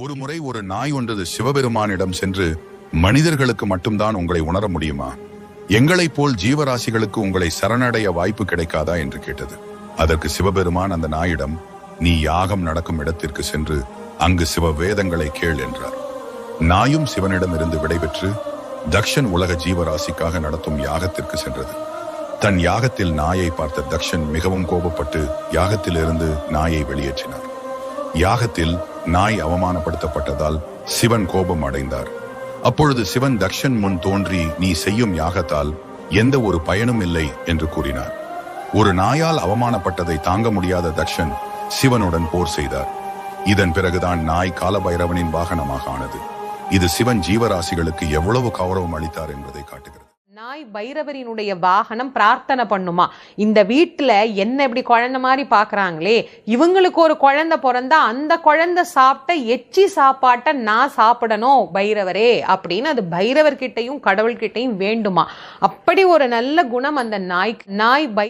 ஒரு முறை ஒரு நாய் ஒன்றது சிவபெருமானிடம் சென்று, மனிதர்களுக்கு மட்டும்தான் உங்களை உணர முடியுமா? எங்களைப் போல் ஜீவராசிகளுக்கு உங்களை சரணடைய வாய்ப்பு கிடைக்காதா என்று கேட்டது. அதற்கு சிவபெருமான் அந்த நாயிடம், நீ யாகம் நடக்கும் இடத்திற்கு சென்று அங்கு சிவ வேதங்களை கேள் என்றார். நாயும் சிவனிடம் இருந்து விடைபெற்று தக்ஷன் உலக ஜீவராசிக்காக நடத்தும் யாகத்திற்கு சென்றது. தன் யாகத்தில் நாயை பார்த்த தக்ஷன் மிகவும் கோபப்பட்டு யாகத்திலிருந்து நாயை வெளியேற்றினார். யாகத்தில் நாய் அவமானப்படுத்தப்பட்டதால் சிவன் கோபம் அடைந்தார். அப்பொழுது சிவன் தக்ஷன் முன் தோன்றி, நீ செய்யும் யாகத்தால் எந்த ஒரு பயனும் இல்லை என்று கூறினார். ஒரு நாயால் அவமானப்பட்டதை தாங்க முடியாத தக்ஷன் சிவனுடன் போர் செய்தார். இதன் பிறகுதான் நாய் காலபைரவனின் வாகனமாக ஆனது. இது சிவன் ஜீவராசிகளுக்கு எவ்வளவு கௌரவம் அளித்தார் என்பதை காட்டுகிறது. நாய் பைரவரினுடைய வாகனம் பிரார்த்தனை பண்ணுமா, இந்த வீட்டுல என்ன இப்படி குழந்தை மாதிரி பாக்குறாங்களே, இவங்களுக்கு ஒரு குழந்தை பிறந்தா அந்த குழந்தை சாப்பிட்ட எச்சி சாப்பாட்டை நான் சாப்பிடணும் பைரவரே அப்படின்னு அது பைரவர்கிட்டையும் கடவுள்கிட்டையும் வேண்டுமா. அப்படி ஒரு நல்ல குணம் அந்த நாய்